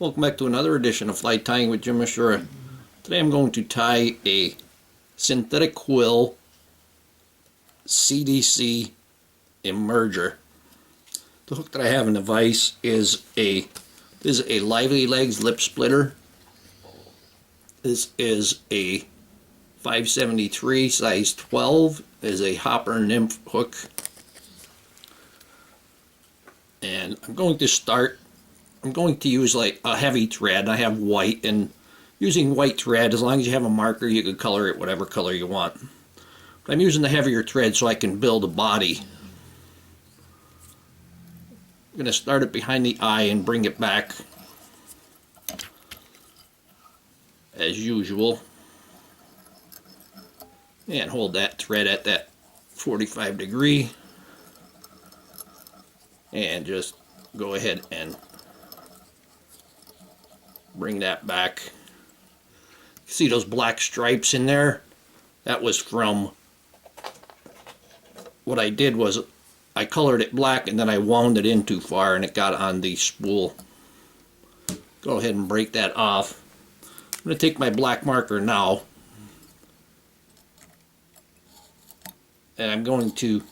Welcome back to another edition of Fly Tying with Jim Misiura. Today I'm going to tie a synthetic quill CDC emerger. The hook that I have in the vise is a Lively Legs lip splitter. This is a 573 size 12. It is a hopper nymph hook. And I'm going to use like a heavy thread. I have white, and using white thread, as long as you have a marker, you can color it whatever color you want. But I'm using the heavier thread so I can build a body. I'm going to start it behind the eye and bring it back as usual. And hold that thread at that 45 degree. And just go ahead and bring that back. See those black stripes in there? That was from, what I did was I colored it black and then I wound it in too far and it got on the spool. Go ahead and break that off. I'm going to take my black marker now and I'm going to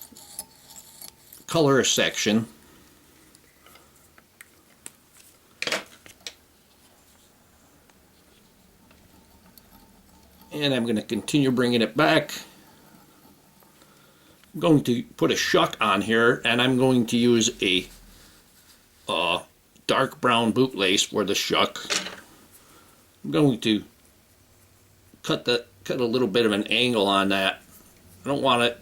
color a section. And I'm going to continue bringing it back. I'm going to put a shuck on here, and I'm going to use a dark brown bootlace for the shuck. I'm going to cut a little bit of an angle on that. I don't want it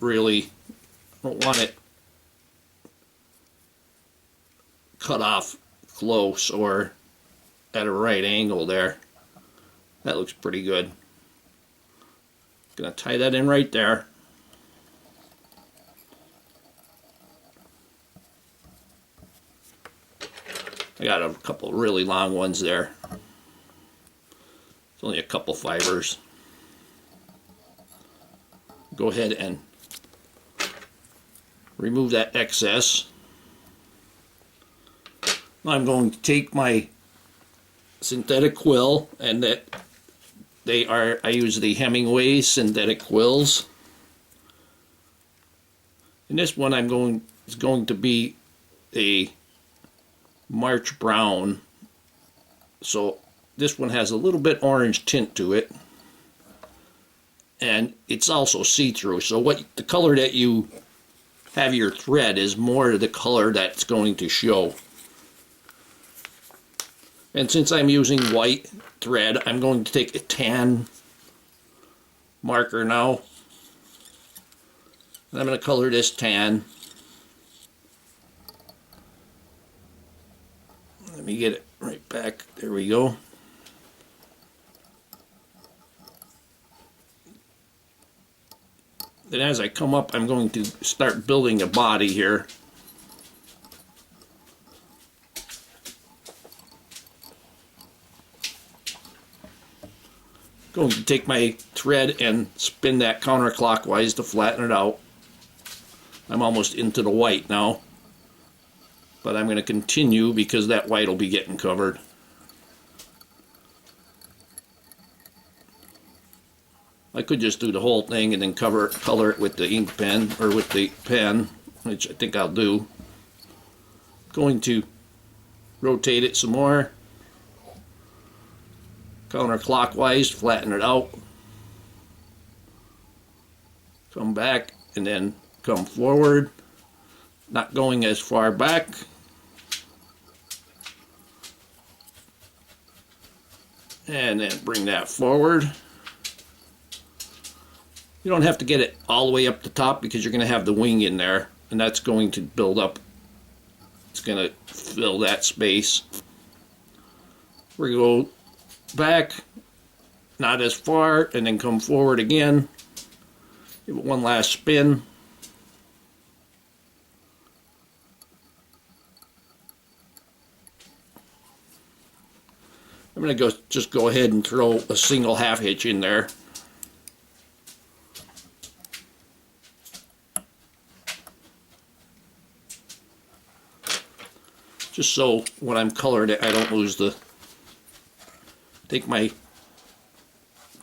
cut off close or at a right angle there. That looks pretty good. Gonna tie that in right there. I got a couple really long ones there. It's only a couple fibers. Go ahead and remove that excess. I'm going to take my synthetic quill, and I use the Hemingway synthetic quills. And this one is going to be a March brown. So this one has a little bit orange tint to it. And it's also see-through. So the color that you have your thread is more the color that's going to show. And since I'm using white thread, I'm going to take a tan marker now. And I'm going to color this tan. Let me get it right back. There we go. Then as I come up, I'm going to start building a body here. Going to take my thread and spin that counterclockwise to flatten it out. I'm almost into the white now, but I'm going to continue because that white will be getting covered. I could just do the whole thing and then color it with the ink pen or with the pen, which I think I'll do. Going to rotate it some more. Counterclockwise, flatten it out, come back, and then come forward, not going as far back. And then bring that forward. You don't have to get it all the way up the top because you're going to have the wing in there, and that's going to build up. It's going to fill that space. We go back, not as far, and then come forward again. Give it one last spin. I'm going to just go ahead and throw a single half hitch in there. Just so when I'm colored it, I don't lose the take my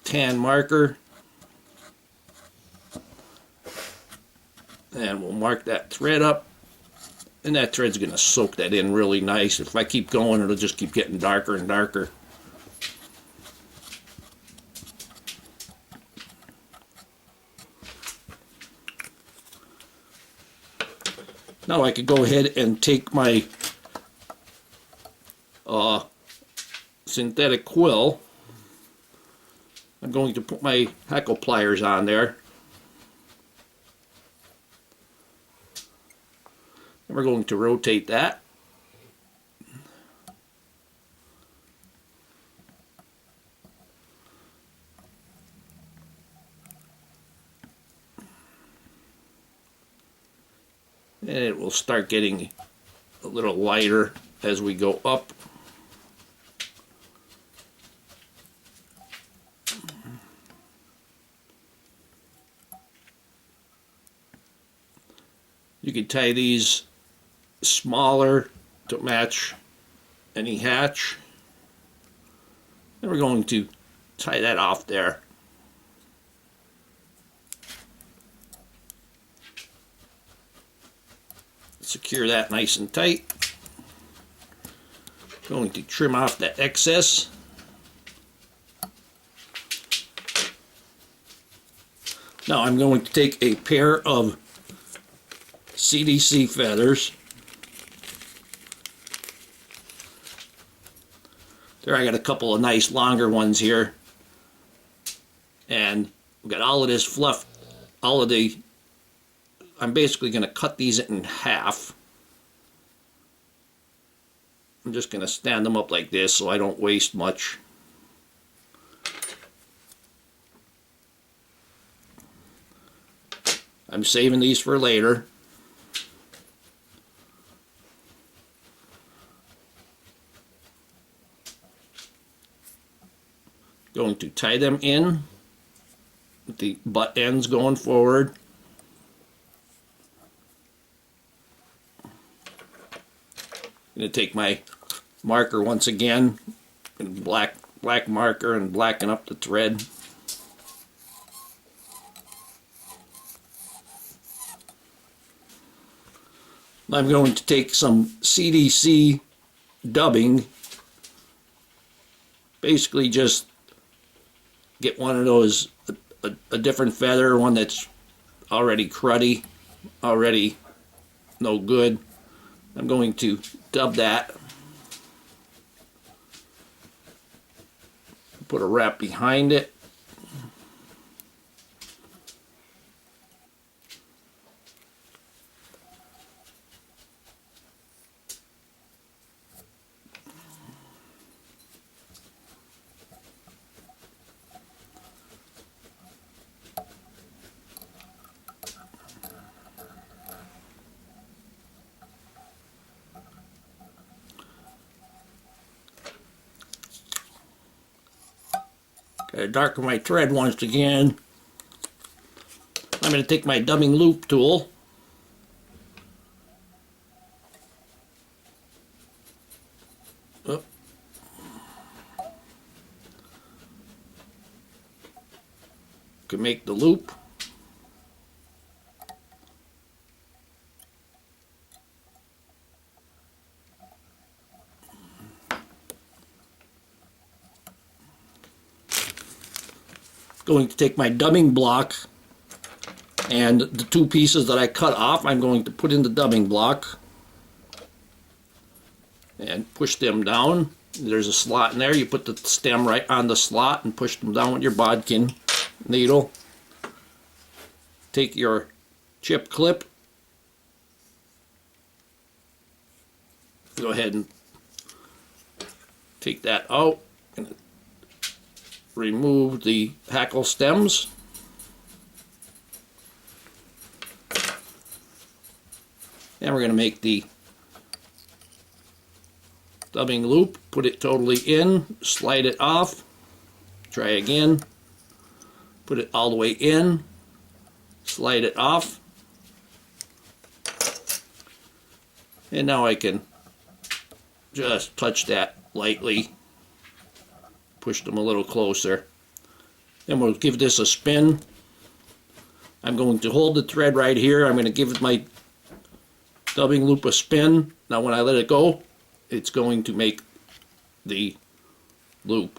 tan marker and we'll mark that thread up, and that thread's going to soak that in really nice. If I keep going, it'll just keep getting darker and darker. Now I could go ahead and take my synthetic quill. I'm going to put my hackle pliers on there. And we're going to rotate that. And it will start getting a little lighter as we go up. You can tie these smaller to match any hatch. And we're going to tie that off there. Secure that nice and tight. Going to trim off that excess. Now I'm going to take a pair of CDC feathers. There, I got a couple of nice longer ones here. And we've got all of this fluff, I'm basically going to cut these in half. I'm just going to stand them up like this so I don't waste much. I'm saving these for later. Going to tie them in with the butt ends going forward. I'm going to take my marker once again, and black marker, and blacken up the thread. I'm going to take some CDC dubbing, basically just get one of those, a different feather, one that's already cruddy, already no good. I'm going to dub that, put a wrap behind it. Gotta darken my thread once again. I'm going to take my dubbing loop tool. Can make the loop. Going to take my dubbing block and the two pieces that I cut off, I'm going to put in the dubbing block and push them down. There's a slot in there. You put the stem right on the slot and push them down with your bodkin needle. Take your chip clip, go ahead and take that out and remove the hackle stems. And we're going to make the dubbing loop, put it totally in, slide it off, try again, put it all the way in, slide it off, and now I can just touch that lightly, Pushed them a little closer. Then we'll give this a spin. I'm going to hold the thread right here. I'm going to give my dubbing loop a spin. Now when I let it go, it's going to make the loop.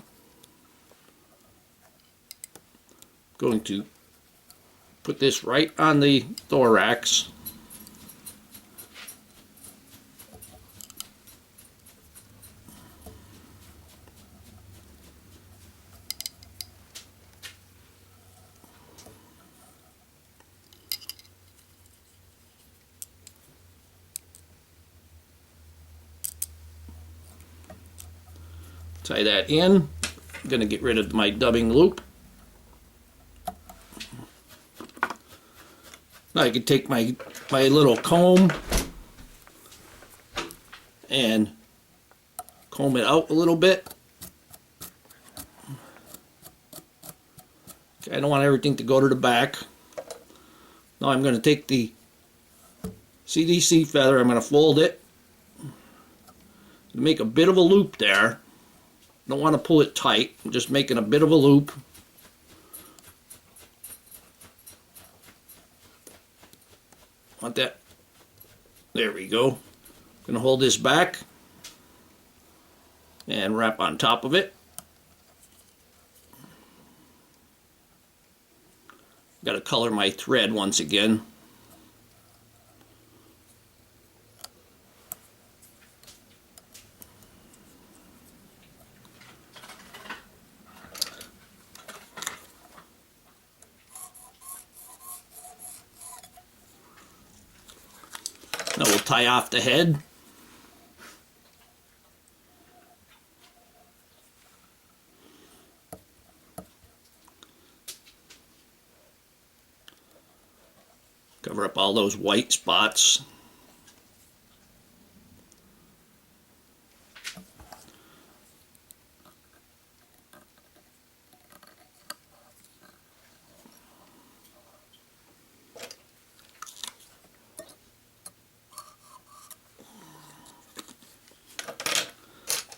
Going to put this right on the thorax. Tie that in. I'm going to get rid of my dubbing loop. Now I can take my little comb and comb it out a little bit. Okay, I don't want everything to go to the back. Now I'm going to take the CDC feather, I'm going to fold it, make a bit of a loop there. Don't want to pull it tight, I'm just making a bit of a loop. Want that? There we go. I'm going to hold this back and wrap on top of it. Got to color my thread once again. Now we'll tie off the head. Cover up all those white spots.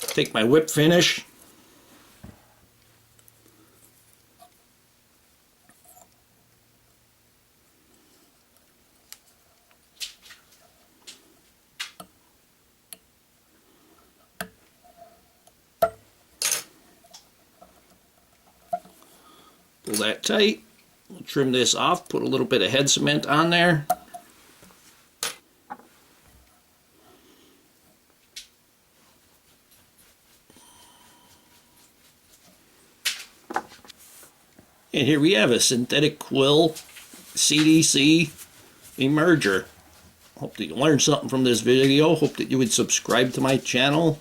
Take my whip finish. Pull that tight. We'll trim this off, put a little bit of head cement on there. And here we have a synthetic quill CDC emerger. Hope that you learned something from this video. Hope that you would subscribe to my channel.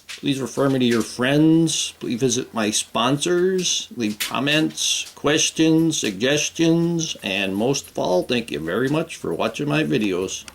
Please refer me to your friends. Please visit my sponsors. Leave comments, questions, suggestions, and most of all, thank you very much for watching my videos.